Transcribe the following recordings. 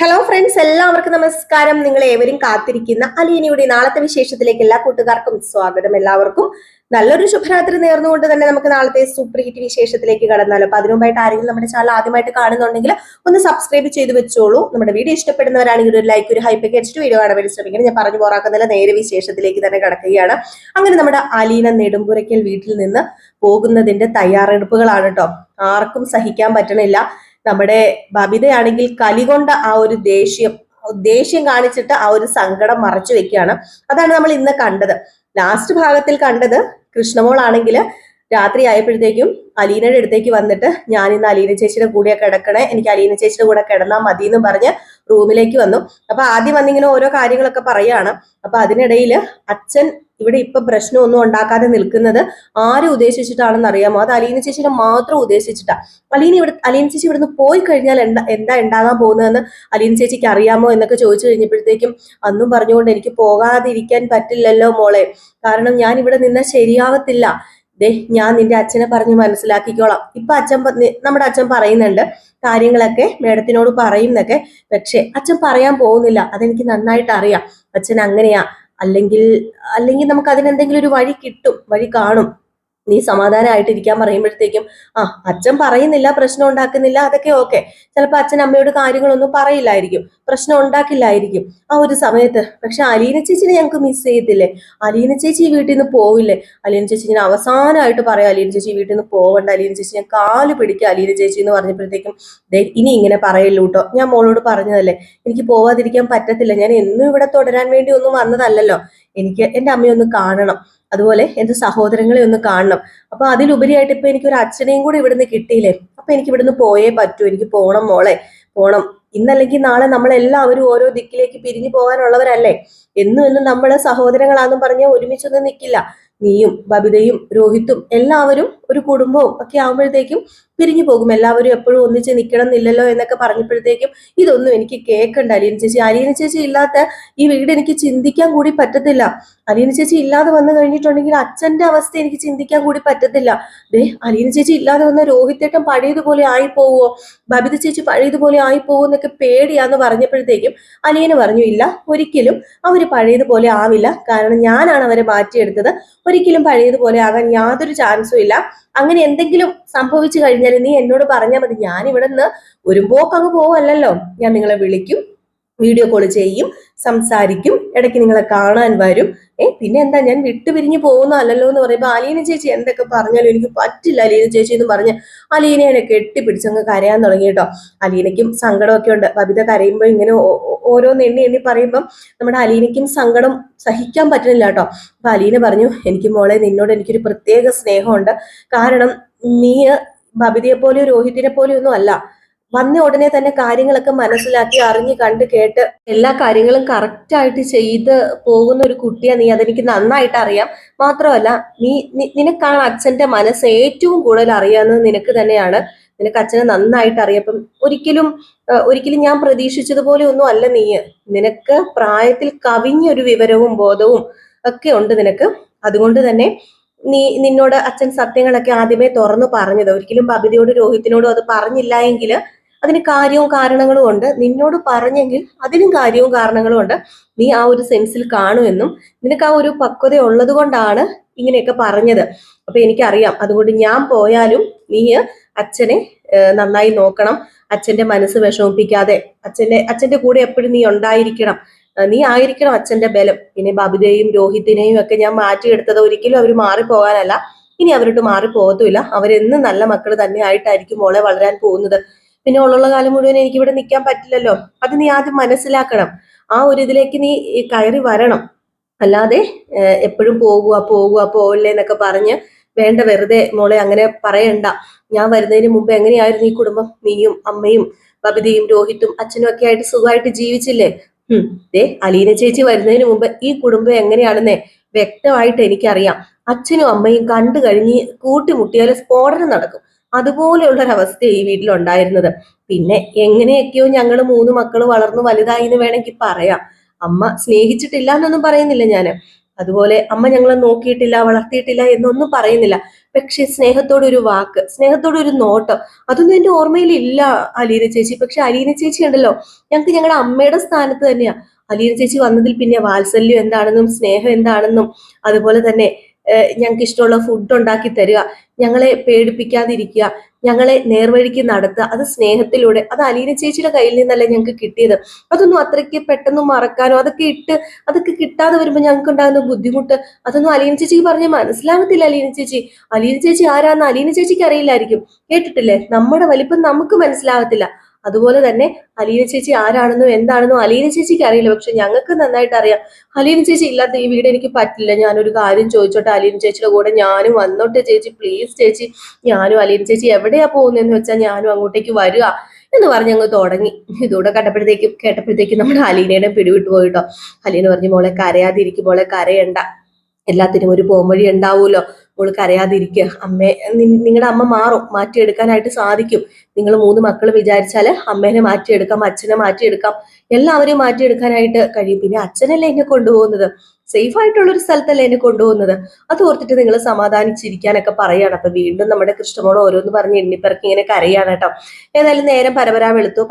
Hello friends, എല്ലാവർക്കും നമസ്കാരം. നിങ്ങൾ ഏവരും കാത്തിരിക്കുന്ന അലീനയുടെ നാളത്തെ വിശേഷത്തിലേക്ക് എല്ലാ കൂട്ടുകാർക്കും സ്വാഗതം. എല്ലാവർക്കും നല്ലൊരു ശുഭരാത്രി നേർന്നുകൊണ്ട് തന്നെ നമുക്ക് നാളത്തെ സൂപ്പർ ഹിറ്റ് വിശേഷത്തിലേക്ക് കടന്നാലോ. അപ്പൊ അതിനു മുമ്പായിട്ട് ആരെങ്കിലും നമ്മുടെ ചാനൽ ആദ്യമായിട്ട് കാണുന്നുണ്ടെങ്കിൽ ഒന്ന് സബ്സ്ക്രൈബ് ചെയ്ത് വെച്ചോളൂ. നമ്മുടെ വീഡിയോ ഇഷ്ടപ്പെടുന്നവരാണെങ്കിൽ ഒരു ലൈക്ക്, ഒരു ഹൈപ്പൊക്കെ അടിച്ചിട്ട് വീഡിയോ കാണാൻ വേണ്ടി ശ്രമിക്കണം. ഞാൻ പറഞ്ഞു പോറാക്കുന്നില്ല, നേരെ വിശേഷത്തിലേക്ക് തന്നെ കടക്കുകയാണ്. അങ്ങനെ നമ്മുടെ അലീന നെടുമ്പുരയ്ക്കൽ വീട്ടിൽ നിന്ന് പോകുന്നതിന്റെ തയ്യാറെടുപ്പുകളാണ് കേട്ടോ. ആർക്കും സഹിക്കാൻ പറ്റണില്ല. നമ്മുടെ ബബിതയാണെങ്കിൽ കലികൊണ്ട ആ ഒരു ദേഷ്യം കാണിച്ചിട്ട് ആ ഒരു സങ്കടം മറച്ചു വെക്കുകയാണ്. അതാണ് നമ്മൾ ഇന്ന് കണ്ടത്. ലാസ്റ്റ് ഭാഗത്തിൽ കണ്ടത് കൃഷ്ണമോൾ ആണെങ്കിൽ രാത്രി ആയപ്പോഴത്തേക്കും അലീനയുടെ അടുത്തേക്ക് വന്നിട്ട്, ഞാൻ ഇന്ന് അലീന ചേച്ചിയുടെ കൂടെ കിടക്കണേ, എനിക്ക് അലീന ചേച്ചിയുടെ കൂടെ കിടന്നാൽ മതി എന്ന് പറഞ്ഞ് റൂമിലേക്ക് വന്നു. അപ്പൊ ആദ്യം വന്നിങ്ങനെ ഓരോ കാര്യങ്ങളൊക്കെ പറയാണ്. അപ്പൊ അതിനിടയിൽ അച്ഛൻ ഇവിടെ ഇപ്പൊ പ്രശ്നമൊന്നും ഉണ്ടാക്കാതെ നിൽക്കുന്നത് ആരെ ഉദ്ദേശിച്ചിട്ടാണെന്ന് അറിയാമോ? അത് അലീന ചേച്ചിനെ മാത്രം ഉദ്ദേശിച്ചിട്ടാ. അലീന ചേച്ചി ഇവിടുന്ന് പോയി കഴിഞ്ഞാൽ എന്താ ഉണ്ടാകാൻ പോകുന്നതെന്ന് അലീന ചേച്ചിക്ക് അറിയാമോ എന്നൊക്കെ ചോദിച്ചു കഴിഞ്ഞപ്പോഴത്തേക്കും അന്നും പറഞ്ഞുകൊണ്ട്, എനിക്ക് പോകാതിരിക്കാൻ പറ്റില്ലല്ലോ മോളെ, കാരണം ഞാൻ ഇവിടെ നിന്നാൽ ശരിയാവത്തില്ല. ദേ, ഞാൻ നിന്റെ അച്ഛനെ പറഞ്ഞ് മനസ്സിലാക്കിക്കോളാം. ഇപ്പൊ നമ്മുടെ അച്ഛൻ പറയുന്നുണ്ട് കാര്യങ്ങളൊക്കെ മേഡത്തിനോട് പറയുന്നൊക്കെ. പക്ഷെ അച്ഛൻ പറയാൻ പോകുന്നില്ല, അതെനിക്ക് നന്നായിട്ട് അറിയാം. അച്ഛൻ അങ്ങനെയാ. അല്ലെങ്കിൽ നമുക്ക് അതിനെന്തെങ്കിലും ഒരു വഴി കിട്ടും, വഴി കാണും. നീ സമാധാനമായിട്ടിരിക്കാൻ പറയുമ്പോഴത്തേക്കും അച്ഛൻ പറയുന്നില്ല, പ്രശ്നം ഉണ്ടാക്കുന്നില്ല, അതൊക്കെ ഓക്കെ. ചിലപ്പോൾ അച്ഛൻ അമ്മയോട് കാര്യങ്ങളൊന്നും പറയില്ലായിരിക്കും, പ്രശ്നം ഉണ്ടാക്കില്ലായിരിക്കും ആ ഒരു സമയത്ത്. പക്ഷെ അലീന ചേച്ചിനെ ഞങ്ങൾക്ക് മിസ് ചെയ്യത്തില്ലേ? അലീന ചേച്ചി ഈ വീട്ടിൽ നിന്ന് പോവില്ലേ? അലീന ചേച്ചി ഞാൻ അവസാനമായിട്ട് പറയാം, അലീന ചേച്ചി വീട്ടിൽ നിന്ന് പോവണ്ട, അലീന ചേച്ചി ഞാൻ കാല് പിടിക്കുക അലീന ചേച്ചി എന്ന് പറഞ്ഞപ്പോഴത്തേക്കും, ഇനി ഇങ്ങനെ പറയല്ലോ കേട്ടോ, ഞാൻ മോളോട് പറഞ്ഞതല്ലേ എനിക്ക് പോവാതിരിക്കാൻ പറ്റത്തില്ല, ഞാൻ എന്നും ഇവിടെ തുടരാൻ വേണ്ടി ഒന്നും വന്നതല്ലല്ലോ, എനിക്ക് എൻ്റെ അമ്മയൊന്ന് കാണണം, അതുപോലെ എന്റെ സഹോദരങ്ങളെ ഒന്ന് കാണണം. അപ്പൊ അതിലുപരിയായിട്ട് ഇപ്പൊ എനിക്ക് ഒരു അച്ഛനെയും കൂടി ഇവിടുന്ന് കിട്ടിയില്ലേ, അപ്പൊ എനിക്ക് ഇവിടുന്ന് പോയേ പറ്റൂ, എനിക്ക് പോണം മോളെ, പോണം. ഇന്നല്ലെങ്കിൽ നാളെ നമ്മളെല്ലാവരും ഓരോ ദിക്കിലേക്ക് പിരിഞ്ഞു പോകാനുള്ളവരല്ലേ. എന്നും നമ്മള് സഹോദരങ്ങളാന്നും പറഞ്ഞ് ഒരുമിച്ചൊന്നും നിൽക്കില്ല. നീയും ബബിതയും രോഹിത്തും എല്ലാവരും ഒരു കുടുംബവും ഒക്കെ ആകുമ്പോഴത്തേക്കും പിരിഞ്ഞു പോകും. എല്ലാവരും എപ്പോഴും ഒന്നിച്ച് നിൽക്കണം എന്നില്ലല്ലോ എന്നൊക്കെ പറഞ്ഞപ്പോഴത്തേക്കും ഇതൊന്നും എനിക്ക് കേൾക്കണ്ട അലീന ചേച്ചി ഇല്ലാത്ത ഈ വീട് എനിക്ക് ചിന്തിക്കാൻ കൂടി പറ്റത്തില്ല. അലീന ചേച്ചി ഇല്ലാതെ വന്നു കഴിഞ്ഞിട്ടുണ്ടെങ്കിൽ അച്ഛന്റെ അവസ്ഥ എനിക്ക് ചിന്തിക്കാൻ കൂടി പറ്റത്തില്ല. അലീന ചേച്ചി ഇല്ലാതെ വന്ന രോഹിത്തേട്ടൻ പഴയതുപോലെ ആയി പോവോ, ബബിത ചേച്ചി പഴയതുപോലെ ആയി പോവോ എന്നൊക്കെ പേടിയാന്ന് പറഞ്ഞപ്പോഴത്തേക്കും അലീന പറഞ്ഞു, ഇല്ല, ഒരിക്കലും അവര് പഴയതുപോലെ ആവില്ല, കാരണം ഞാനാണ് അവരെ മാറ്റിയെടുത്തത്. ഒരിക്കലും പഴയതുപോലെ ആകാൻ യാതൊരു ചാൻസും ഇല്ല. അങ്ങനെ എന്തെങ്കിലും സംഭവിച്ചു കഴിഞ്ഞാൽ നീ എന്നോട് പറഞ്ഞാൽ മതി, ഞാൻ ഇവിടെ നിന്ന് ഒരു പോക്കങ്ങ് പോവല്ലോ, ഞാൻ നിങ്ങളെ വിളിക്കും, വീഡിയോ കോൾ ചെയ്യും, സംസാരിക്കും, ഇടയ്ക്ക് നിങ്ങളെ കാണാൻ വരും. പിന്നെ എന്താ, ഞാൻ വിട്ടുപിരിഞ്ഞു പോകുന്നതല്ലോ എന്ന് പറയുമ്പോൾ അലീന ചേച്ചി എന്തൊക്കെ പറഞ്ഞാലും എനിക്ക് പറ്റില്ല അലീന ചേച്ചി എന്ന് പറഞ്ഞ് അലീനയെ കെട്ടിപ്പിടിച്ചങ്ങ് കരയാൻ തുടങ്ങി കേട്ടോ. അലീനയ്ക്കും സങ്കടമൊക്കെ ഉണ്ട്. ബബിത കരയുമ്പോൾ ഇങ്ങനെ ഓരോന്ന് എണ്ണി പറയുമ്പം നമ്മുടെ അലീനയ്ക്കും സങ്കടം സഹിക്കാൻ പറ്റുന്നില്ല കേട്ടോ. അപ്പൊ അലീന പറഞ്ഞു, എനിക്ക് മോളെ നിന്നോട് എനിക്കൊരു പ്രത്യേക സ്നേഹമുണ്ട്, കാരണം നീ ബബിതയെ പോലെയോ രോഹിത്തിനെ പോലെയോ ഒന്നും അല്ല. വന്ന ഉടനെ തന്നെ കാര്യങ്ങളൊക്കെ മനസ്സിലാക്കി അറിഞ്ഞ് കണ്ട് കേട്ട് എല്ലാ കാര്യങ്ങളും കറക്റ്റായിട്ട് ചെയ്ത് പോകുന്ന ഒരു കുട്ടിയാ നീ, അതെനിക്ക് നന്നായിട്ട് അറിയാം. മാത്രമല്ല നിനക്കാണ് അച്ഛന്റെ മനസ്സ് ഏറ്റവും കൂടുതൽ അറിയാവുന്നത് നിനക്ക് തന്നെയാണ്. നിനക്ക് അച്ഛനെ നന്നായിട്ട് അറിയപ്പം ഒരിക്കലും ഞാൻ പ്രതീക്ഷിച്ചതുപോലെ ഒന്നും അല്ല നീ. നിനക്ക് പ്രായത്തിൽ കവിഞ്ഞൊരു വിവരവും ബോധവും ഒക്കെ ഉണ്ട് നിനക്ക്. അതുകൊണ്ട് തന്നെ നിന്നോട് അച്ഛൻ സത്യങ്ങളൊക്കെ ആദ്യമേ തുറന്നു പറഞ്ഞത്. ഒരിക്കലും ബബിതയോട് രോഹിത്തിനോടും അത് പറഞ്ഞില്ല എങ്കിൽ അതിന് കാര്യവും കാരണങ്ങളും ഉണ്ട്. നിന്നോട് പറഞ്ഞെങ്കിൽ അതിനും കാര്യവും കാരണങ്ങളും ഉണ്ട്. നീ ആ ഒരു സെൻസിൽ കാണുമെന്നും നിനക്ക് ആ ഒരു പക്വത ഉള്ളത് കൊണ്ടാണ് ഇങ്ങനെയൊക്കെ പറഞ്ഞത്. അപ്പൊ എനിക്കറിയാം. അതുകൊണ്ട് ഞാൻ പോയാലും നീ അച്ഛനെ നന്നായി നോക്കണം, അച്ഛന്റെ മനസ്സ് വിഷമിപ്പിക്കാതെ അച്ഛന്റെ കൂടെ എപ്പോഴും നീ ഉണ്ടായിരിക്കണം, നീ ആയിരിക്കണം അച്ഛന്റെ ബലം. പിന്നെ ബബിതയെയും രോഹിത്തിനെയും ഒക്കെ ഞാൻ മാറ്റിയെടുത്തത് ഒരിക്കലും അവർ മാറിപ്പോകാനല്ല, ഇനി അവരോട്ട് മാറിപ്പോകത്തുമില്ല. അവരെന്നും നല്ല മക്കൾ തന്നെ ആയിട്ടായിരിക്കും മോളെ വളരാൻ പോകുന്നത്. പിന്നെ ഉള്ള കാലം മുഴുവൻ എനിക്ക് ഇവിടെ നിൽക്കാൻ പറ്റില്ലല്ലോ, അത് നീ ആദ്യം മനസ്സിലാക്കണം. ആ ഒരു ഇതിലേക്ക് നീ കയറി വരണം. അല്ലാതെ എപ്പോഴും പോവില്ലേ എന്നൊക്കെ പറഞ്ഞ് വേണ്ട, വെറുതെ മോളെ അങ്ങനെ പറയണ്ട. ഞാൻ വരുന്നതിന് മുമ്പ് എങ്ങനെയായിരുന്നു ഈ കുടുംബം? നീയും അമ്മയും ബബിതയും രോഹിത്തും അച്ഛനും ഒക്കെ ആയിട്ട് സുഖമായിട്ട് ജീവിച്ചില്ലേ? അലീന ചേച്ചി വരുന്നതിന് മുമ്പ് ഈ കുടുംബം എങ്ങനെയാണെന്നേ വ്യക്തമായിട്ട് എനിക്കറിയാം. അച്ഛനും അമ്മയും കണ്ടു കഴിഞ്ഞ് കൂട്ടിമുട്ടിയാൽ സ്ഫോടനം നടക്കും. അതുപോലെയുള്ളൊരവസ്ഥ ഈ വീട്ടിലുണ്ടായിരുന്നത്. പിന്നെ എങ്ങനെയൊക്കെയോ ഞങ്ങൾ 3 മക്കൾ വളർന്നു വലുതായി എന്ന് വേണമെങ്കിൽ പറയാം. അമ്മ സ്നേഹിച്ചിട്ടില്ല എന്നൊന്നും പറയുന്നില്ല ഞാൻ. അതുപോലെ അമ്മ ഞങ്ങളെ നോക്കിയിട്ടില്ല, വളർത്തിയിട്ടില്ല എന്നൊന്നും പറയുന്നില്ല. പക്ഷെ സ്നേഹത്തോടൊരു വാക്ക്, സ്നേഹത്തോടൊരു നോട്ടം, അതൊന്നും എന്റെ ഓർമ്മയിലില്ല അലീന ചേച്ചി. പക്ഷെ അലീന ചേച്ചി ഉണ്ടല്ലോ, ഞങ്ങൾക്ക് ഞങ്ങളുടെ അമ്മയുടെ സ്ഥാനത്ത് തന്നെയാ. അലീന ചേച്ചി വന്നതിൽ പിന്നെ വാത്സല്യം എന്താണെന്നും സ്നേഹം എന്താണെന്നും, അതുപോലെ തന്നെ ഞങ്ങൾക്ക് ഇഷ്ടമുള്ള ഫുഡ് ഉണ്ടാക്കി തരിക, ഞങ്ങളെ പേടിപ്പിക്കാതിരിക്കുക, ഞങ്ങളെ നേർവഴിക്ക് നടത്തുക, അത് സ്നേഹത്തിലൂടെ. അത് അലീന ചേച്ചിയുടെ കയ്യിൽ നിന്നല്ലേ ഞങ്ങൾക്ക് കിട്ടിയത്. അതൊന്നും അത്രയ്ക്ക് പെട്ടെന്ന് മറക്കാനോ, അതൊക്കെ കിട്ടാതെ വരുമ്പോൾ ഞങ്ങൾക്ക് ഉണ്ടാകുന്ന ബുദ്ധിമുട്ട്, അതൊന്നും അലീന ചേച്ചിക്ക് പറഞ്ഞ് മനസ്സിലാകത്തില്ല. അലീന ചേച്ചി ആരാന്ന് അലീന ചേച്ചിക്ക് അറിയില്ലായിരിക്കും. കേട്ടിട്ടില്ലേ, നമ്മുടെ വലിപ്പം നമുക്ക് മനസ്സിലാകത്തില്ല. അതുപോലെ തന്നെ അലീന ചേച്ചി ആരാണെന്നോ എന്താണെന്നോ അലീന ചേച്ചിക്ക് അറിയില്ല. പക്ഷെ ഞങ്ങൾക്ക് നന്നായിട്ട് അറിയാം. അലീന ചേച്ചി ഇല്ലാത്ത ഈ വീട് എനിക്ക് പറ്റില്ല. ഞാനൊരു കാര്യം ചോദിച്ചോട്ടെ, അലീന ചേച്ചിയുടെ കൂടെ ഞാനും വന്നോട്ടെ ചേച്ചി, പ്ലീസ് ചേച്ചി. ഞാനും അലീന ചേച്ചി എവിടെയാ പോകുന്നതെന്ന് വെച്ചാൽ ഞാനും അങ്ങോട്ടേക്ക് വരിക എന്ന് പറഞ്ഞ് അങ്ങ് തുടങ്ങി. ഇതൂടെ കേട്ടപ്പോഴത്തേക്കും നമ്മുടെ അലീനയുടെ പിടിവിട്ട് പോയിട്ടോ. അലീന പറഞ്ഞു, മോളെ കരയാതിരിക്കും, മോളെ കരയണ്ട, എല്ലാത്തിനും ഒരു പോംവഴി ഉണ്ടാവുമല്ലോ, മോള് കരയാതിരിക്കുക. നിങ്ങളുടെ അമ്മ മാറ്റിയെടുക്കാനായിട്ട് സാധിക്കും. നിങ്ങൾ 3 മക്കൾ വിചാരിച്ചാല് അമ്മേനെ മാറ്റിയെടുക്കാം, അച്ഛനെ മാറ്റിയെടുക്കാം, എല്ലാവരെയും മാറ്റിയെടുക്കാനായിട്ട് കഴിയും. പിന്നെ അച്ഛനല്ലേ എന്നെ കൊണ്ടുപോകുന്നത്, സേഫ് ആയിട്ടുള്ള ഒരു സ്ഥലത്തല്ലേ എന്നെ കൊണ്ടുപോകുന്നത്. അത് ഓർത്തിട്ട് നിങ്ങൾ സമാധാനിച്ചിരിക്കാനൊക്കെ പറയാണ്. അപ്പൊ വീണ്ടും നമ്മുടെ കൃഷ്ണമോൾ ഓരോന്ന് പറഞ്ഞ് എണ്ണിപ്പിറക്കി ഇങ്ങനെ കരയാണ് കേട്ടോ. ഏതായാലും നേരം പരപരാ വെളുത്തു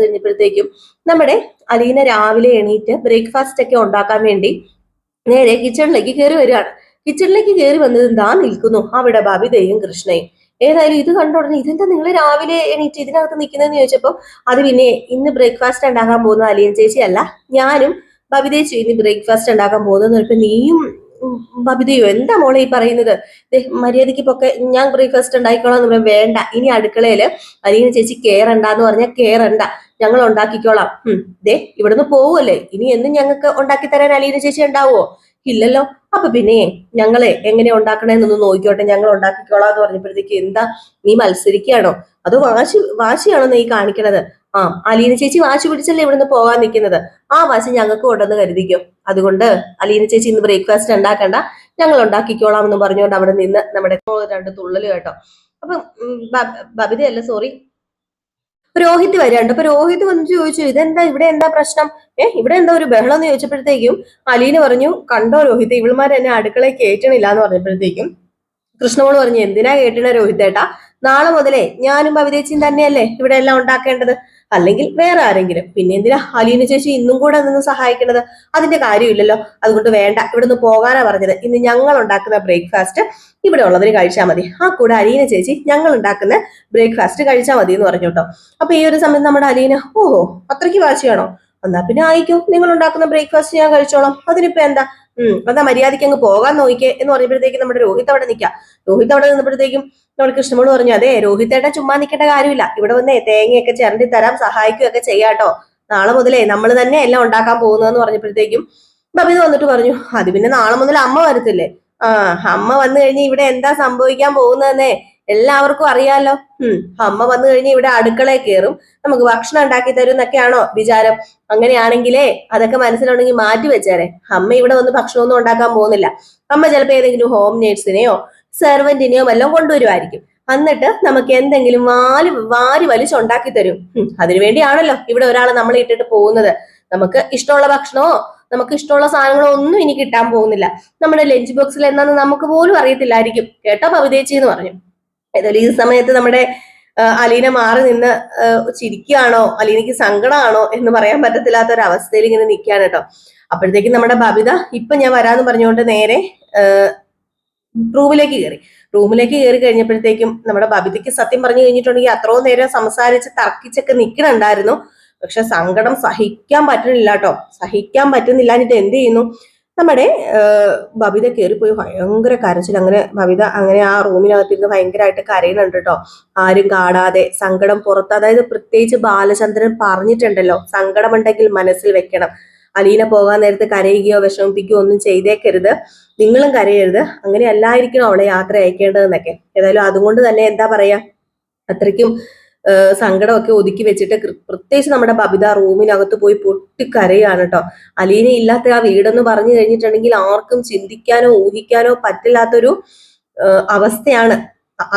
കഴിഞ്ഞപ്പോഴത്തേക്കും നമ്മുടെ അലീന രാവിലെ എണീറ്റ് ബ്രേക്ക്ഫാസ്റ്റ് ഒക്കെ ഉണ്ടാക്കാൻ വേണ്ടി നേരെ കിച്ചണിലേക്ക് കയറി വരികയാണ്. കിച്ചണിലേക്ക് കയറി വന്നത് എന്താ നിൽക്കുന്നു അവിടെ ബബിതയും കൃഷ്ണയും. ഏതായാലും ഇത് കണ്ട ഉടനെ, ഇതെന്താ നിങ്ങൾ രാവിലെ എണീറ്റ് ഇതിനകത്ത് നിൽക്കുന്നതെന്ന് ചോദിച്ചപ്പോൾ, അത് പിന്നെ ഇന്ന് ബ്രേക്ക്ഫാസ്റ്റ് ഉണ്ടാക്കാൻ പോകുന്ന അലീന ചേച്ചി അല്ല, ഞാനും ബബിതേച്ചി ഇനി ബ്രേക്ക്ഫാസ്റ്റ് ഉണ്ടാക്കാൻ പോകുന്നതെന്ന് പറഞ്ഞപ്പോൾ, നീയും ബബിതയോ എന്താ മോളെ ഈ പറയുന്നത്? മര്യാദയ്ക്ക് പൊക്കെ ഞാൻ ബ്രേക്ക്ഫാസ്റ്റ് ഉണ്ടാക്കിക്കോളാം എന്ന് പറയാം. വേണ്ട, ഇനി അടുക്കളയില് അലീന ചേച്ചി കേറണ്ടെന്ന് പറഞ്ഞാൽ കേറണ്ട, ഞങ്ങൾ ഉണ്ടാക്കിക്കോളാം. ഇവിടുന്ന് പോവുമല്ലേ, ഇനി എന്നും ഞങ്ങൾക്ക് ഉണ്ടാക്കി തരാൻ അലീന ചേച്ചി ഉണ്ടാവുമോ? ഇല്ലല്ലോ. അപ്പൊ പിന്നെ ഞങ്ങളെ എങ്ങനെ ഉണ്ടാക്കണേന്നൊന്ന് നോക്കിക്കോട്ടെ, ഞങ്ങൾ ഉണ്ടാക്കിക്കോളാം എന്ന് പറഞ്ഞപ്പോഴത്തേക്ക്, എന്താ നീ മത്സരിക്കുകയാണോ, അതോ വാശിയാണോ നീ കാണിക്കണത്? അലീന ചേച്ചി വാശി പിടിച്ചല്ലേ ഇവിടുന്ന് പോകാൻ നിൽക്കുന്നത്, ആ വാശി ഞങ്ങൾക്ക് ഉണ്ടെന്ന് കരുതിക്കോ. അതുകൊണ്ട് അലീന ചേച്ചി ഇന്ന് ബ്രേക്ക്ഫാസ്റ്റ് ഉണ്ടാക്കണ്ട, ഞങ്ങൾ ഉണ്ടാക്കിക്കോളാം എന്ന് പറഞ്ഞുകൊണ്ട് അവിടെ നിന്ന് നമ്മുടെ 2 തുള്ളല് കേട്ടോ. അപ്പൊ ബബിതയല്ല, സോറി, രോഹിത് വരാണ്ട്. അപ്പൊ രോഹിത് വന്ന് ചോദിച്ചു, ഇതെന്താ, ഇവിടെ എന്താ പ്രശ്നം, ഇവിടെ എന്താ ഒരു ബഹളം എന്ന് ചോദിച്ചപ്പോഴത്തേക്കും അലീന പറഞ്ഞു, കണ്ടോ രോഹിത്, ഇവളുമാർ എന്നെ അടുക്കളയിൽ കേറ്റണില്ല എന്ന് പറഞ്ഞപ്പോഴത്തേക്കും കൃഷ്ണമോള് പറഞ്ഞു, എന്തിനാ കേട്ടണ രോഹിതേട്ടാ, നാളെ മുതലേ ഞാനും ബബിതേച്ചിയും തന്നെയല്ലേ ഇവിടെ എല്ലാം ഉണ്ടാക്കേണ്ടത്, അല്ലെങ്കിൽ വേറെ ആരെങ്കിലും. പിന്നെ എന്തിനാ അലീന ചേച്ചി ഇന്നും കൂടെ നിന്ന് സഹായിക്കണത്? അതിന്റെ കാര്യമില്ലല്ലോ. അതുകൊണ്ട് വേണ്ട, ഇവിടുന്ന് പോകാനാ പറഞ്ഞത്. ഇന്ന് ഞങ്ങൾ ഉണ്ടാക്കുന്ന ബ്രേക്ക്ഫാസ്റ്റ് ഇവിടെ ഉള്ളവര് കഴിച്ചാൽ മതി, ആ കൂടെ അലീന ചേച്ചി ഞങ്ങൾ ഉണ്ടാക്കുന്ന ബ്രേക്ക്ഫാസ്റ്റ് കഴിച്ചാൽ മതി എന്ന് പറഞ്ഞു കേട്ടോ. അപ്പൊ ഈ ഒരു സമയത്ത് നമ്മുടെ അലീന, ഓഹോ അത്രയ്ക്ക് വാശിയാണോ, എന്നാ പിന്നെ ആയിക്കോ, നിങ്ങൾ ഉണ്ടാക്കുന്ന ബ്രേക്ക്ഫാസ്റ്റ് ഞാൻ കഴിച്ചോളാം, അതിനിപ്പോ എന്താ, എന്താ മര്യാദയ്ക്ക് അങ്ങ് പോകാൻ നോക്കിക്കേ എന്ന് പറയുമ്പോഴത്തേക്കും നമ്മുടെ രോഹിത് അവിടെ നിൽക്കാം. രോഹിത് അവിടെ നിന്നപ്പോഴത്തേക്കും നമ്മൾ കൃഷ്ണമോള് പറഞ്ഞു, അതെ രോഹിത്തേട്ടൻ ചുമ്മാ നിൽക്കേണ്ട കാര്യമില്ല, ഇവിടെ വന്നേ തേങ്ങയൊക്കെ ചിരണ്ടി തരാം, സഹായിക്കുകയൊക്കെ ചെയ്യാട്ടോ, നാളെ മുതലേ നമ്മൾ തന്നെ എല്ലാം ഉണ്ടാക്കാൻ പോകുന്നതെന്ന് പറഞ്ഞപ്പോഴത്തേക്കും ബബിത വന്നിട്ട് പറഞ്ഞു, അത് പിന്നെ നാളെ മുതൽ അമ്മ വരത്തില്ലേ, അമ്മ വന്നു കഴിഞ്ഞ് ഇവിടെ എന്താ സംഭവിക്കാൻ പോകുന്നതെന്നേ എല്ലാവർക്കും അറിയാലോ. അമ്മ വന്നു കഴിഞ്ഞ് ഇവിടെ അടുക്കളയിൽ കയറും, നമുക്ക് ഭക്ഷണം ഉണ്ടാക്കി തരും എന്നൊക്കെയാണോ വിചാരം? അങ്ങനെയാണെങ്കിലേ അതൊക്കെ മനസ്സിലുണ്ടെങ്കിൽ മാറ്റി വെച്ചേരെ. അമ്മ ഇവിടെ വന്ന് ഭക്ഷണമൊന്നും ഉണ്ടാക്കാൻ പോകുന്നില്ല. അമ്മ ചിലപ്പോൾ ഏതെങ്കിലും ഹോം നേഴ്സിനെയോ സെർവന്റിനെയോ വല്ലതും കൊണ്ടുവരുമായിരിക്കും. എന്നിട്ട് നമുക്ക് എന്തെങ്കിലും വാരി വലിച്ചുണ്ടാക്കി തരും. അതിനുവേണ്ടിയാണല്ലോ ഇവിടെ ഒരാൾ നമ്മളെ ഇട്ടിട്ട് പോകുന്നത്. നമുക്ക് ഇഷ്ടമുള്ള ഭക്ഷണമോ നമുക്ക് ഇഷ്ടമുള്ള സാധനങ്ങളോ ഒന്നും ഇനി കിട്ടാൻ പോകുന്നില്ല. നമ്മുടെ ലഞ്ച് ബോക്സിൽ എന്താന്ന് നമുക്ക് പോലും അറിയത്തില്ലായിരിക്കും കേട്ടോ ബബിതേച്ചി എന്ന് പറഞ്ഞു. ഏതായാലും ഈ സമയത്ത് നമ്മുടെ അലീന മാറി നിന്ന് ചിരിക്കുകയാണോ അലീനയ്ക്ക് സങ്കടമാണോ എന്ന് പറയാൻ പറ്റത്തില്ലാത്ത ഒരു അവസ്ഥയിൽ ഇങ്ങനെ നിൽക്കുകയാണ് കേട്ടോ. അപ്പോഴത്തേക്കും നമ്മുടെ ബബിത ഇപ്പൊ ഞാൻ വരാന്ന് പറഞ്ഞുകൊണ്ട് നേരെ റൂമിലേക്ക് കയറി കഴിഞ്ഞപ്പോഴത്തേക്കും നമ്മുടെ ബബിതയ്ക്ക് സത്യം പറഞ്ഞു കഴിഞ്ഞിട്ടുണ്ടെങ്കിൽ അത്രയും നേരം സംസാരിച്ച് തർക്കിച്ചൊക്കെ നിൽക്കണുണ്ടായിരുന്നു. പക്ഷെ സങ്കടം സഹിക്കാൻ പറ്റുന്നില്ല കേട്ടോ. സഹിക്കാൻ പറ്റുന്നില്ല. എന്നിട്ട് എന്ത് ചെയ്യുന്നു, നമ്മുടെ ബബിത കയറിപ്പോയി ഭയങ്കര കരച്ചിൽ. അങ്ങനെ ബബിത അങ്ങനെ ആ റൂമിനകത്തിരുന്ന് ഭയങ്കരമായിട്ട് കരയുന്നുണ്ട് കേട്ടോ. ആരും കാണാതെ സങ്കടം പുറത്ത്. അതായത് പ്രത്യേകിച്ച് ബാലചന്ദ്രൻ പറഞ്ഞിട്ടുണ്ടല്ലോ, സങ്കടമുണ്ടെങ്കിൽ മനസ്സിൽ വെക്കണം. അലീന പോകാൻ നേരത്ത് കരയുകയോ വിഷമിപ്പിക്കുകയോ ഒന്നും ചെയ്തേക്കരുത്, നിങ്ങളും കരയരുത്, അങ്ങനെ അല്ലായിരിക്കണം അവളെ യാത്ര അയക്കേണ്ടതെന്നൊക്കെ. ഏതായാലും അതുകൊണ്ട് തന്നെ എന്താ പറയാ, അത്രയ്ക്കും സങ്കടമൊക്കെ ഒതുക്കി വെച്ചിട്ട് പ്രത്യേകിച്ച് നമ്മുടെ ബബിത റൂമിനകത്ത് പോയി പൊട്ടിക്കരയാണ് കേട്ടോ. അലീന ഇല്ലാത്ത ആ വീടെന്ന് പറഞ്ഞു കഴിഞ്ഞിട്ടുണ്ടെങ്കിൽ ആർക്കും ചിന്തിക്കാനോ ഊഹിക്കാനോ പറ്റില്ലാത്തൊരു അവസ്ഥയാണ്.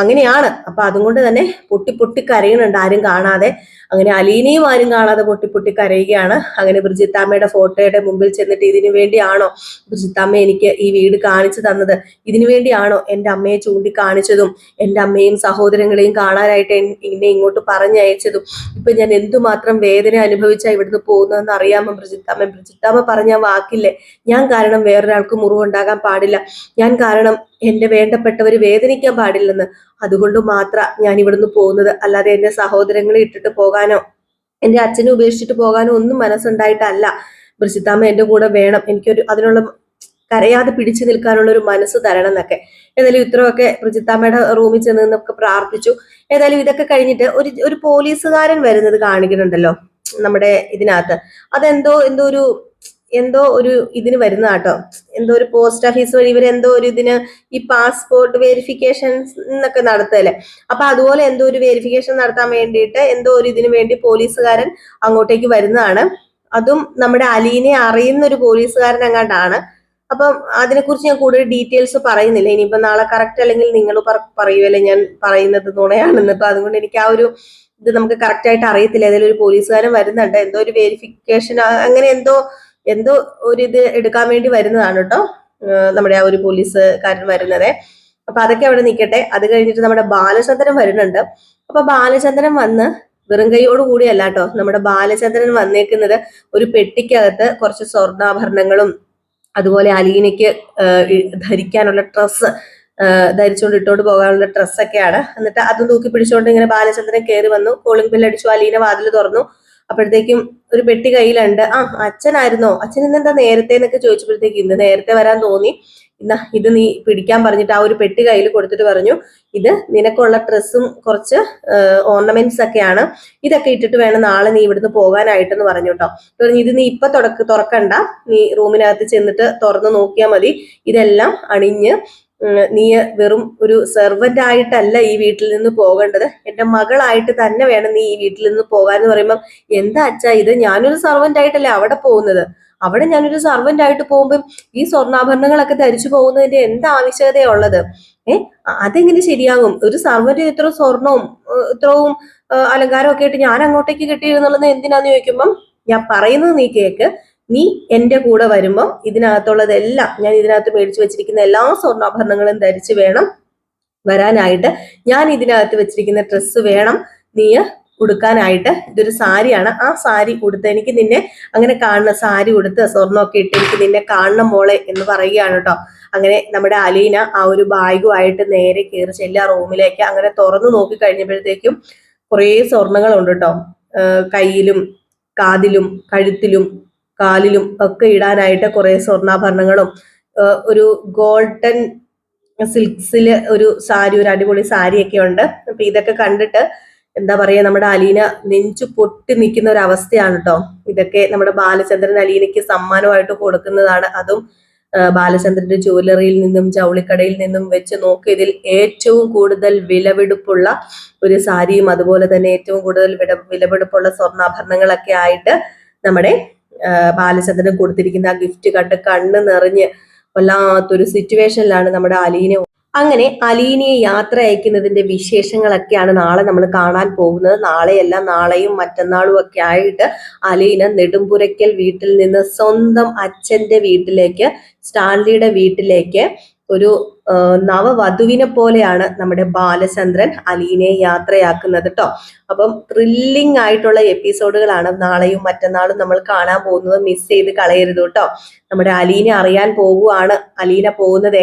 അങ്ങനെയാണ്. അപ്പൊ അതുകൊണ്ട് തന്നെ പൊട്ടി കരയുന്നുണ്ട് ആരും കാണാതെ. അങ്ങനെ അലീനയും ആരും കാണാതെ പൊട്ടി പൊട്ടി കരയുകയാണ്. അങ്ങനെ ബ്രിജിത്താമ്മയുടെ ഫോട്ടോയുടെ മുമ്പിൽ ചെന്നിട്ട് ഇതിനു വേണ്ടിയാണോ ബ്രിജിത്താമ്മ എനിക്ക് ഈ വീട് കാണിച്ചു തന്നത്, ഇതിനു വേണ്ടിയാണോ എൻ്റെ അമ്മയെ ചൂണ്ടിക്കാണിച്ചതും എൻ്റെ അമ്മയും സഹോദരങ്ങളെയും കാണാനായിട്ട് എന്നെ ഇങ്ങോട്ട് പറഞ്ഞയച്ചതും, ഇപ്പൊ ഞാൻ എന്തുമാത്രം വേദന അനുഭവിച്ചാ ഇവിടുന്ന് പോകുന്നതെന്ന് അറിയാമോ ബ്രിജിത്താമ്മ? ബ്രിജിത്താമ്മ പറഞ്ഞ വാക്കില്ലേ, ഞാൻ കാരണം വേറൊരാൾക്ക് മുറിവുണ്ടാകാൻ പാടില്ല, ഞാൻ കാരണം എന്റെ വേണ്ടപ്പെട്ടവര് വേദനിക്കാൻ പാടില്ലെന്ന്, അതുകൊണ്ട് മാത്രം ഞാൻ ഇവിടുന്ന് പോകുന്നത്. അല്ലാതെ എന്റെ സഹോദരങ്ങളെ ഇട്ടിട്ട് പോകാനോ എന്റെ അച്ഛനെ ഉപേക്ഷിച്ചിട്ട് പോകാനോ ഒന്നും മനസ്സുണ്ടായിട്ടല്ല. ബ്രിജിത്താമ്മ എന്റെ കൂടെ വേണം, എനിക്കൊരു അതിനുള്ള കരയാതെ പിടിച്ചു നിൽക്കാനുള്ള ഒരു മനസ്സ് തരണം എന്നൊക്കെ. ഏതായാലും ഇത്രയൊക്കെ ബ്രിജിത്താമ്മയുടെ റൂമിൽ ചെന്നൊക്കെ പ്രാർത്ഥിച്ചു. ഏതായാലും ഇതൊക്കെ കഴിഞ്ഞിട്ട് ഒരു പോലീസുകാരൻ വരുന്നത് കാണിക്കുന്നുണ്ടല്ലോ നമ്മുടെ ഇതിനകത്ത്. എന്തോ ഒരു ഇതിന് വരുന്ന കേട്ടോ, എന്തോ ഒരു പോസ്റ്റ് ഓഫീസ് വഴി ഇവരെന്തോ ഒരു ഇതിന് ഈ പാസ്പോർട്ട് വെരിഫിക്കേഷൻ എന്നൊക്കെ നടത്തല്ലേ. അപ്പൊ അതുപോലെ എന്തോ ഒരു വെരിഫിക്കേഷൻ നടത്താൻ വേണ്ടിയിട്ട് എന്തോ ഒരു ഇതിനു വേണ്ടി പോലീസുകാരൻ അങ്ങോട്ടേക്ക് വരുന്നതാണ്. അതും നമ്മുടെ അലീനെ അറിയുന്ന ഒരു പോലീസുകാരൻ അങ്ങാണ്ടാണ്. അപ്പം അതിനെക്കുറിച്ച് ഞാൻ കൂടുതൽ ഡീറ്റെയിൽസ് പറയുന്നില്ല. ഇനിയിപ്പോ നാളെ കറക്റ്റ് അല്ലെങ്കിൽ നിങ്ങൾ പറയുമല്ലേ ഞാൻ പറയുന്നത് നുണയാണെന്ന്. അപ്പൊ അതുകൊണ്ട് എനിക്ക് ആ ഒരു ഇത് നമുക്ക് കറക്റ്റ് ആയിട്ട് അറിയത്തില്ല. ഏതായാലും ഒരു പോലീസുകാരൻ വരുന്നുണ്ട്, എന്തോ ഒരു വെരിഫിക്കേഷൻ അങ്ങനെ എന്തോ ഒരു ഇത് എടുക്കാൻ വേണ്ടി വരുന്നതാണ് കേട്ടോ നമ്മുടെ ആ ഒരു പോലീസുകാരൻ വരുന്നത്. അപ്പൊ അതൊക്കെ അവിടെ നിൽക്കട്ടെ. അത് കഴിഞ്ഞിട്ട് നമ്മുടെ ബാലചന്ദ്രൻ വരുന്നുണ്ട്. അപ്പൊ ബാലചന്ദ്രൻ വന്ന് വെറും കൈയോട് കൂടിയല്ല കേട്ടോ നമ്മുടെ ബാലചന്ദ്രൻ വന്നേക്കുന്നത്. ഒരു പെട്ടിക്കകത്ത് കുറച്ച് സ്വർണ്ണാഭരണങ്ങളും അതുപോലെ അലീനയ്ക്ക് ധരിക്കാനുള്ള ഡ്രസ്സ്, ധരിച്ചുകൊണ്ട് ഇട്ടോണ്ട് പോകാനുള്ള ഡ്രസ്സൊക്കെയാണ്. എന്നിട്ട് അതും തൂക്കി പിടിച്ചുകൊണ്ട് ഇങ്ങനെ ബാലചന്ദ്രൻ കയറി വന്നു. കോളിംഗ് ബെൽ അടിച്ചു. അലീന വാതിൽ തുറന്നു. അപ്പോഴത്തേക്കും ഒരു പെട്ടി കയ്യിലുണ്ട്. അച്ഛനായിരുന്നോ, അച്ഛൻ ഇന്നെന്താ നേരത്തെ എന്നൊക്കെ ചോദിച്ചപ്പോഴത്തേക്ക് ഇന്ന് നേരത്തെ വരാൻ തോന്നി, ഇത് നീ പിടിക്കാൻ പറഞ്ഞിട്ട് ആ ഒരു പെട്ടി കയ്യിൽ കൊടുത്തിട്ട് പറഞ്ഞു, ഇത് നിനക്കുള്ള ഡ്രസ്സും കുറച്ച് ഓർണമെന്റ്സ് ഒക്കെയാണ്, ഇതൊക്കെ ഇട്ടിട്ട് വേണം നാളെ നീ ഇവിടുന്ന് പോകാനായിട്ടെന്ന് പറഞ്ഞു കേട്ടോ. ഇത് നീ ഇപ്പൊ തുറക്കണ്ട, നീ റൂമിനകത്ത് ചെന്നിട്ട് തുറന്നു നോക്കിയാൽ മതി. ഇതെല്ലാം അണിഞ്ഞ് നീ വെറും ഒരു സെർവന്റ് ആയിട്ടല്ല ഈ വീട്ടിൽ നിന്ന് പോകേണ്ടത്, എന്റെ മകളായിട്ട് തന്നെ വേണം നീ ഈ വീട്ടിൽ നിന്ന് പോകാന്ന് പറയുമ്പം, എന്താ അച്ഛാ ഇത്, ഞാനൊരു സെർവന്റ് ആയിട്ടല്ലേ അവിടെ പോകുന്നത്, അവിടെ ഞാനൊരു സെർവന്റ് ആയിട്ട് പോകുമ്പോൾ ഈ സ്വർണ്ണാഭരണങ്ങളൊക്കെ ധരിച്ചു പോകുന്നതിന്റെ എന്താ ആവശ്യകതയുള്ളത്? അതെങ്ങനെ ശരിയാകും? ഒരു സെർവന്റ് ഇത്ര സ്വർണവും ഇത്രയും അലങ്കാരം ഒക്കെ ആയിട്ട് ഞാൻ അങ്ങോട്ടേക്ക് കിട്ടിയിരുന്നുള്ളത് എന്തിനാന്ന് ചോദിക്കുമ്പം, ഞാൻ പറയുന്നത് നീ കേക്ക്, നീ എന്റെ കൂടെ വരുമ്പം ഇതിനകത്തുള്ളതെല്ലാം, ഞാൻ ഇതിനകത്ത് മേടിച്ചു വെച്ചിരിക്കുന്ന എല്ലാ സ്വർണ്ണാഭരണങ്ങളും ധരിച്ചു വേണം വരാനായിട്ട്. ഞാൻ ഇതിനകത്ത് വെച്ചിരിക്കുന്ന ഡ്രസ്സ് വേണം നീ ഉടുക്കാനായിട്ട്. ഇതൊരു സാരിയാണ്, ആ സാരി ഉടുത്ത് എനിക്ക് നിന്നെ അങ്ങനെ കാണുന്ന, സാരി ഉടുത്ത് സ്വർണ്ണമൊക്കെ ഇട്ട് എനിക്ക് നിന്നെ കാണണം മോളെ എന്ന് പറയുകയാണ് കേട്ടോ. അങ്ങനെ നമ്മുടെ അലീന ആ ഒരു ബാഗുമായിട്ട് നേരെ കയറി ചെല്ലുക റൂമിലേക്ക്. അങ്ങനെ തുറന്നു നോക്കി കഴിഞ്ഞപ്പോഴത്തേക്കും കുറേ സ്വർണ്ണങ്ങളുണ്ട് കേട്ടോ. കയ്യിലും കാതിലും കഴുത്തിലും കാലിലും ഒക്കെ ഇടാനായിട്ട് കുറെ സ്വർണ്ണാഭരണങ്ങളും ഒരു ഗോൾഡൻ സിൽക്സില് ഒരു സാരി, ഒരു അടിപൊളി സാരിയൊക്കെ ഉണ്ട്. അപ്പൊ ഇതൊക്കെ കണ്ടിട്ട് എന്താ പറയാ, നമ്മുടെ അലീന നെഞ്ചു പൊട്ടി നിൽക്കുന്ന ഒരു അവസ്ഥയാണ് കേട്ടോ. ഇതൊക്കെ നമ്മുടെ ബാലചന്ദ്രൻ അലീനയ്ക്ക് സമ്മാനമായിട്ട് കൊടുക്കുന്നതാണ്. അതും ബാലചന്ദ്രന്റെ ജ്വല്ലറിയിൽ നിന്നും ജൗളിക്കടയിൽ നിന്നും വെച്ച് നോക്കിയതിൽ ഏറ്റവും കൂടുതൽ വിലപിടിപ്പുള്ള ഒരു സാരിയും അതുപോലെ തന്നെ ഏറ്റവും കൂടുതൽ വിലപിടിപ്പുള്ള സ്വർണ്ണാഭരണങ്ങളൊക്കെ ആയിട്ട് നമ്മുടെ ബാലചന്ദ്രൻ കൊടുത്തിരിക്കുന്ന ആ ഗിഫ്റ്റ് കണ്ട് കണ്ണ് നിറഞ്ഞ് വല്ലാത്തൊരു സിറ്റുവേഷനിലാണ് നമ്മുടെ അലീന. അങ്ങനെ അലീനയെ യാത്ര അയക്കുന്നതിന്റെ വിശേഷങ്ങളൊക്കെയാണ് നാളെ നമ്മൾ കാണാൻ പോകുന്നത്. നാളെയല്ല, നാളെയും മറ്റന്നാളും ഒക്കെ ആയിട്ട് അലീന നെടുമ്പുരയ്ക്കൽ വീട്ടിൽ നിന്ന് സ്വന്തം അച്ഛന്റെ വീട്ടിലേക്ക്, സ്റ്റാൻലിയുടെ വീട്ടിലേക്ക് ഒരു നവവധുവിനെ പോലെയാണ് നമ്മുടെ ബാലചന്ദ്രൻ അലീനയെ യാത്രയാക്കുന്നത് കേട്ടോ. അപ്പം ത്രില്ലിംഗ് ആയിട്ടുള്ള എപ്പിസോഡുകളാണ് നാളെയും മറ്റന്നാളും നമ്മൾ കാണാൻ പോകുന്നത്. മിസ് ചെയ്ത് കളയരുത് കേട്ടോ. നമ്മുടെ അലീന അറിയാൻ പോവുകയാണ്, അലീന പോകുന്നത്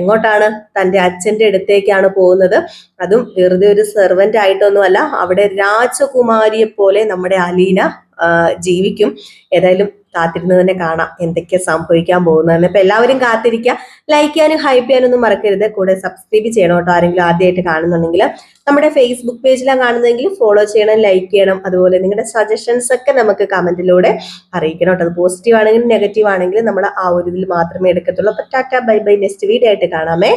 എങ്ങോട്ടാണ്, തന്റെ അച്ഛന്റെ അടുത്തേക്കാണ് പോകുന്നത്. അതും വെറുതെ ഒരു സെർവന്റ് ആയിട്ടൊന്നുമല്ല, അവിടെ രാജകുമാരിയെ പോലെ നമ്മുടെ അലീന ജീവിക്കും. ഏതായാലും കാത്തിരുന്ന് തന്നെ കാണാം എന്തൊക്കെ സംഭവിക്കാൻ പോകുന്നതെന്ന്. അപ്പൊ എല്ലാവരും കാത്തിരിക്കുക. ലൈക്ക് ചെയ്യാനും ഹൈപ്പ് ചെയ്യാനൊന്നും മറക്കരുത്. കൂടെ സബ്സ്ക്രൈബ് ചെയ്യണം കേട്ടോ. ആരെങ്കിലും ആദ്യമായിട്ട് കാണുന്നുണ്ടെങ്കിൽ നമ്മുടെ ഫേസ്ബുക്ക് പേജിലാണ് കാണുന്നതെങ്കിൽ ഫോളോ ചെയ്യണം, ലൈക്ക് ചെയ്യണം. അതുപോലെ നിങ്ങളുടെ സജഷൻസ് ഒക്കെ നമുക്ക് കമന്റിലൂടെ അറിയിക്കണം കേട്ടോ. അത് പോസിറ്റീവ് ആണെങ്കിലും നെഗറ്റീവ് ആണെങ്കിലും നമ്മൾ ആ ഒരു ഇതിൽ മാത്രമേ എടുക്കത്തുള്ളൂ. അപ്പൊ Tata bye bye, next video ആയിട്ട് കാണാമേ.